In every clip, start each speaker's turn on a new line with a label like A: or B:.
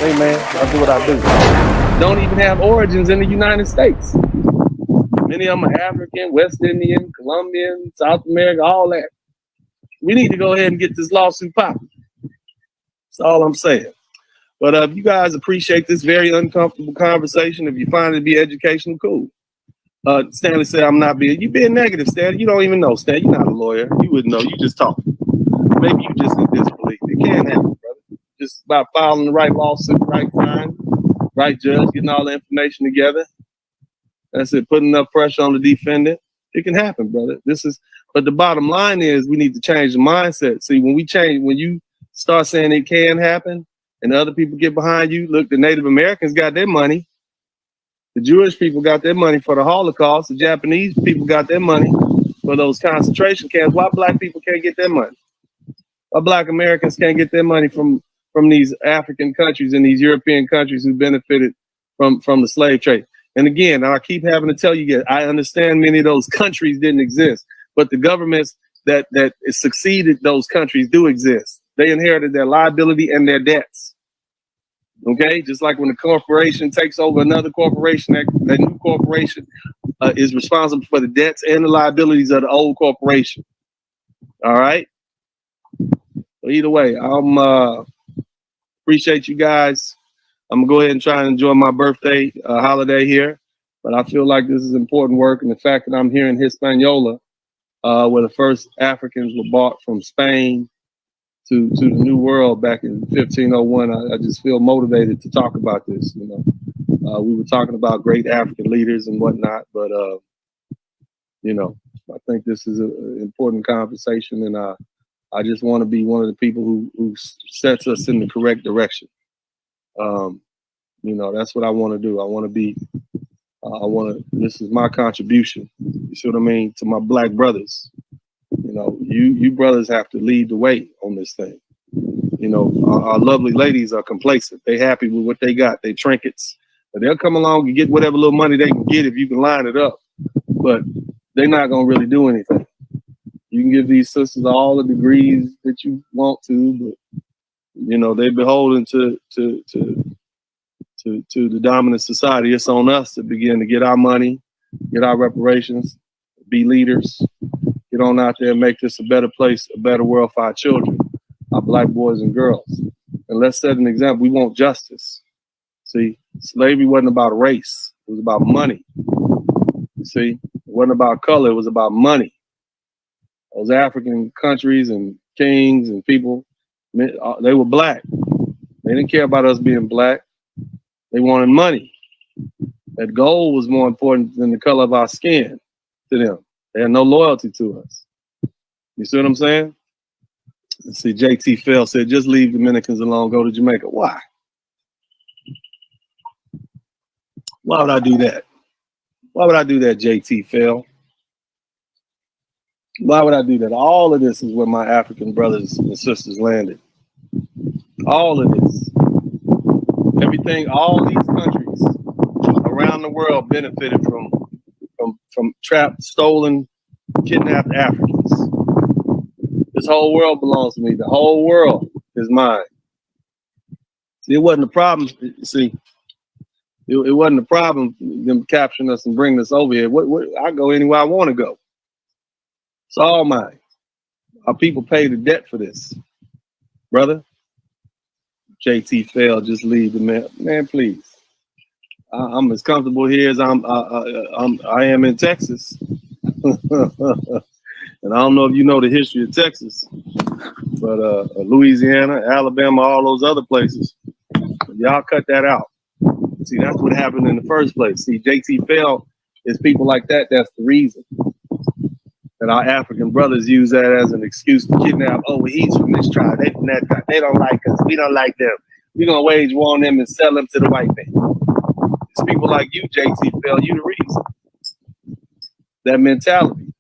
A: Hey man, I do what I do. Don't even have origins in the United States. Many of them are African, West Indian, Colombian, South America, all that. We need to go ahead and get this lawsuit popping. That's all I'm saying. But if you guys appreciate this very uncomfortable conversation, if you find it to be educational, cool. Stanley said I'm not being, you being negative, Stanley. You don't even know, Stanley. You're not a lawyer. You wouldn't know. You just talk. Maybe you just in disbelief. It can't happen, brother. Just by filing the right lawsuit, right time, right judge, getting all the information together. That's it, putting enough pressure on the defendant. It can happen, brother. But the bottom line is we need to change the mindset. See, when you start saying it can happen and other people get behind you, look, the Native Americans got their money. The Jewish people got their money for the Holocaust. The Japanese people got their money for those concentration camps. Why black people can't get their money? Why black Americans can't get their money from these African countries and these European countries who benefited from the slave trade? And again, I keep having to tell you, I understand many of those countries didn't exist, but the governments that succeeded those countries do exist. They inherited their liability and their debts. Okay, just like when a corporation takes over another corporation, that new corporation is responsible for the debts and the liabilities of the old corporation. All right. So either way, appreciate you guys. I'm gonna go ahead and try and enjoy my birthday holiday here, but I feel like this is important work, and the fact that I'm here in Hispaniola, where the first Africans were brought from Spain to the New World back in 1501, I just feel motivated to talk about this. You know, we were talking about great African leaders and whatnot, but you know, I think this is an important conversation, and I just want to be one of the people who sets us in the correct direction. You know, that's what I want to do. I want to be. This is my contribution. You see what I mean, to my black brothers. You know, you brothers have to lead the way on this thing. You know, our lovely ladies are complacent. They happy with what they got. They trinkets. But they'll come along and get whatever little money they can get if you can line it up. But they're not gonna really do anything. You can give these sisters all the degrees that you want to, but you know, they're beholden to the dominant society. It's on us to begin to get our money, get our reparations, be leaders. Get on out there and make this a better place, a better world for our children, our black boys and girls. And let's set an example. We want justice. See, slavery wasn't about race. It was about money. You see, it wasn't about color. It was about money. Those African countries and kings and people, they were black. They didn't care about us being black. They wanted money. That gold was more important than the color of our skin to them. They had no loyalty to us. You see what I'm saying? Let's see, JT Fell said, just leave Dominicans alone, go to Jamaica. Why? Why would I do that? Why would I do that, JT Fell? Why would I do that? All of this is where my African brothers and sisters landed. All of this. Everything, all these countries around the world benefited from trapped, stolen, kidnapped Africans. This whole world belongs to me. The whole world is mine. See, it wasn't a problem. See, it wasn't a problem them capturing us and bringing us over here. I go anywhere I want to go. It's all mine. Our people pay the debt for this, brother. JT Fell, just leave the man, please. I'm as comfortable here as I am in Texas. And I don't know if you know the history of Texas, but Louisiana, Alabama, all those other places, y'all cut that out. See, that's what happened in the first place. See, JT Fell is people like that. That's the reason that our African brothers use that as an excuse to kidnap. Oh, well, he's from this tribe. They from that tribe. They don't like us. We don't like them. We're going to wage war on them and sell them to the white man. It's people like you, JT Fell, you the reason. That mentality.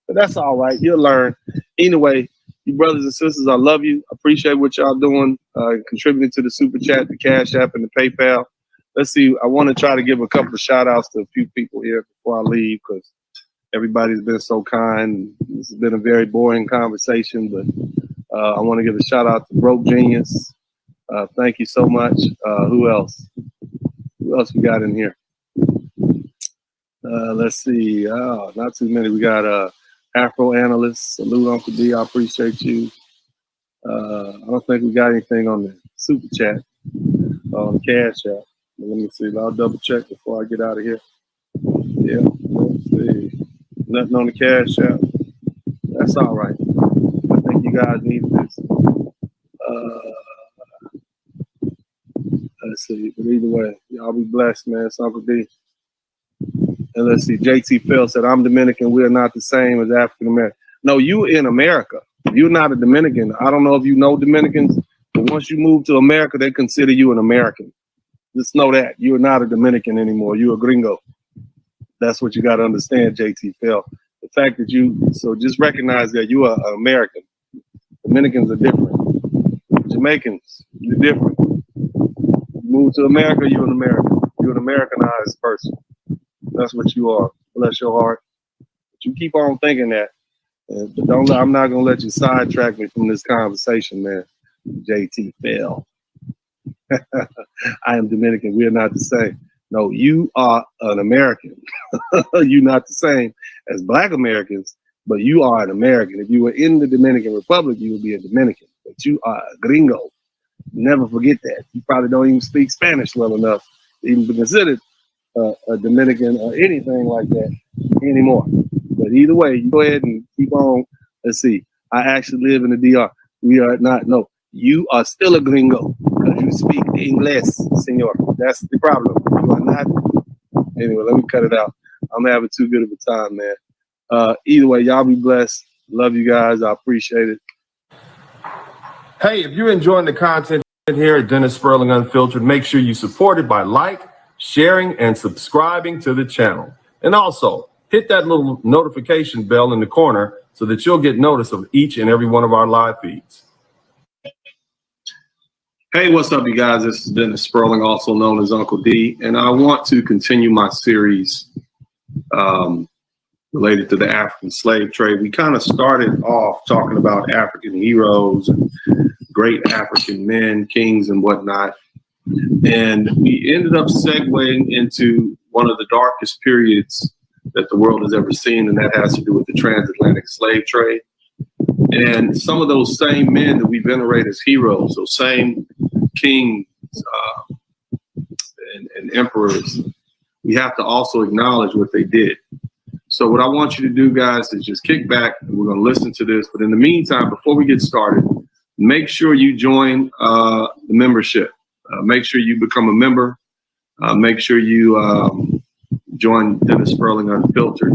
A: But that's all right. You'll learn. Anyway, you brothers and sisters, I love you. I appreciate what y'all doing, contributing to the Super Chat, the Cash App, and the PayPal. Let's see. I want to try to give a couple of shout outs to a few people here before I leave, because everybody's been so kind. This has been a very boring conversation, but I want to give a shout out to Broke Genius. Thank you so much. Who else? Who else we got in here? Let's see. Not too many. We got Afro Analyst. Salute, Uncle D. I appreciate you. I don't think we got anything on the super chat, on the cash app. Let me see. I'll double check before I get out of here. Yeah, let's see. Nothing on the cash app. That's all right. I think you guys need this. Let's see. But either way, y'all be blessed, man. It's Uncle D. And let's see. JT Phil said, I'm Dominican. We're not the same as African American. No, you in America. You're not a Dominican. I don't know if you know Dominicans, but once you move to America, they consider you an American. Just know that. You're not a Dominican anymore. You're a gringo. That's what you got to understand, JT Phil. The fact that so just recognize that you are an American. Dominicans are different. Jamaicans, you're different. You move to America, you're an American. You're an Americanized person. That's what you are. Bless your heart. But you keep on thinking that. But I'm not going to let you sidetrack me from this conversation, man. JT Phil. I am Dominican. We are not the same. No, you are an American. You're not the same as Black Americans, but you are an American. If you were in the Dominican Republic, you would be a Dominican. But you are a gringo. Never forget that. You probably don't even speak Spanish well enough to even be considered a Dominican or anything like that anymore. But either way, you go ahead and keep on. Let's see. I actually live in the DR. We are not. No, you are still a gringo because you speak English, senor. That's the problem. You are not. Anyway, let me cut it out. I'm having too good of a time, man. Either way, y'all be blessed. Love you guys. I appreciate it.
B: Hey, if you're enjoying the content here at Dennis Spurling Unfiltered, make sure you support it by sharing, and subscribing to the channel. And also, hit that little notification bell in the corner so that you'll get notice of each and every one of our live feeds.
A: Hey, what's up, you guys? This is Dennis Spurling, also known as Uncle D, and I want to continue my series related to the African slave trade. We kind of started off talking about African heroes and great African men, kings, and whatnot. And we ended up segueing into one of the darkest periods that the world has ever seen, and that has to do with the transatlantic slave trade. And some of those same men that we venerate as heroes, those same kings and emperors, we have to also acknowledge what they did. So what I want you to do, guys, is just kick back and we're going to listen to this. But in the meantime, before we get started, make sure you join the membership. Make sure you become a member. Make sure you join Dennis Spurling Unfiltered.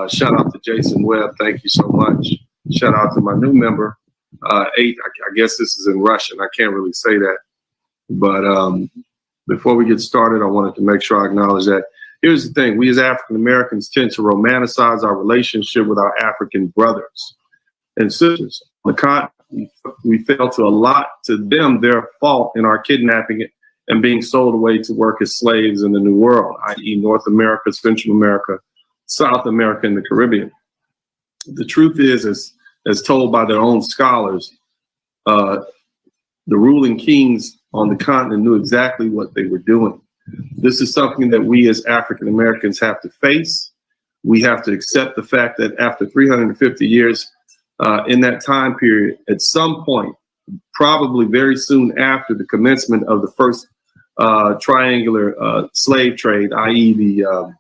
A: Shout out to Jason Webb. Thank you so much. Shout out to my new member, 8. I guess this is in Russian. I can't really say that. But before we get started, I wanted to make sure I acknowledge that. Here's the thing. We as African Americans tend to romanticize our relationship with our African brothers and sisters. On the continent, we fail to allot to them their fault in our kidnapping and being sold away to work as slaves in the New World, i.e. North America, Central America, South America, and the Caribbean. The truth is, as told by their own scholars, the ruling kings on the continent knew exactly what they were doing. This is something that we as African Americans have to face. We have to accept the fact that after 350 years, in that time period, at some point, probably very soon after the commencement of the first triangular slave trade, i.e. the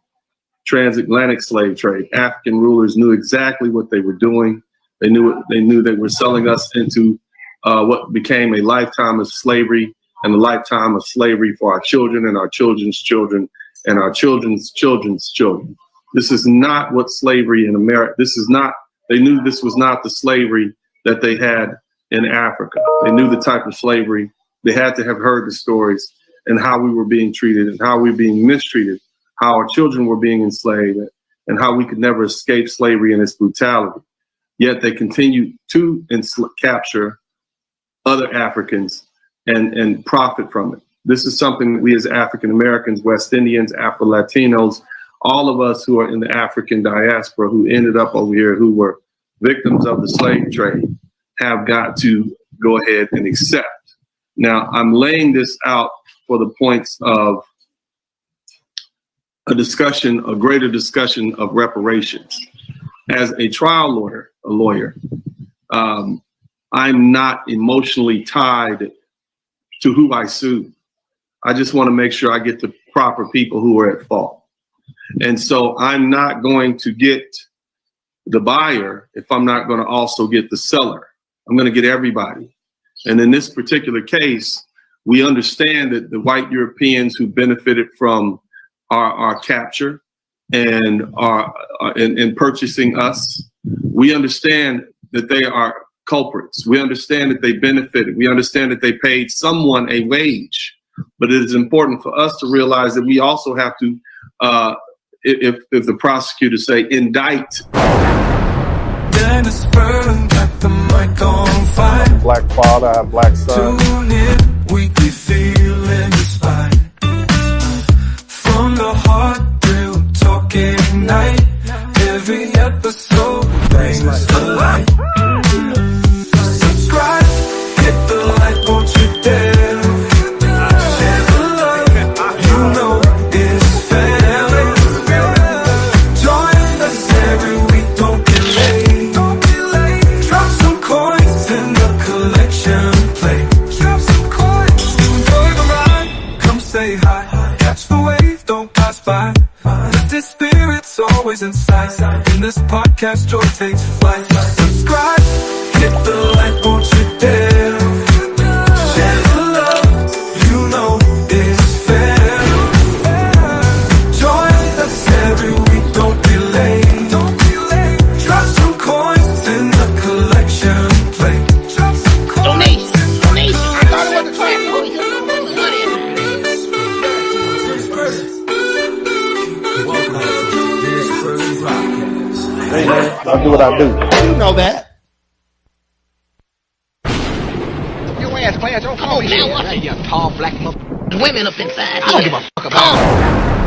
A: transatlantic slave trade, African rulers knew exactly what they were doing. They knew they were selling us into what became a lifetime of slavery, and a lifetime of slavery for our children and our children's children and our children's children's children. This is not what slavery in America, they knew this was not the slavery that they had in Africa. They knew the type of slavery. They had to have heard the stories and how we were being treated and how we were being mistreated, how our children were being enslaved, and how we could never escape slavery and its brutality. Yet they continued to capture other Africans and profit from it. This is something that we as African Americans, West Indians, Afro-Latinos, all of us who are in the African diaspora who ended up over here, who were victims of the slave trade, have got to go ahead and accept. Now, I'm laying this out for the points of a greater discussion of reparations. As a trial lawyer, I'm not emotionally tied to who I sue. I just want to make sure I get the proper people who are at fault. And so I'm not going to get the buyer if I'm not going to also get the seller. I'm going to get everybody. And in this particular case, we understand that the white Europeans who benefited from our capture and in purchasing us, we understand that they are culprits. We understand that they benefited. We understand that they paid someone a wage. But it is important for us to realize that we also have to, if the prosecutors say indict.
C: DennisSpurling got the mic on fire.
B: Black father, I have black son.
C: Tune in, weekly feeling inspired. From the heart, real talking night. Every episode brings a light. Subscribe, hit the like, won't you dare. Share the love, you know it's fair. Join us every week, don't be late. Drop some coins in the collection plate. Drop some coins, enjoy the ride, come say hi. Catch the wave, don't pass by. Lifted spirits always inside. In this podcast, joy takes flight. Subscribe, hit the like, won't you dare. Share the love, you know it's fair. Join us every week, don't be late. Drop some coins in the collection plate. Drop some coins.
D: Donation. I thought it was a class.
B: Hey man, I'll do what I do.
D: You know that. Your ass class, don't come over here. You tall black mother. Women up inside. I don't give a fuck about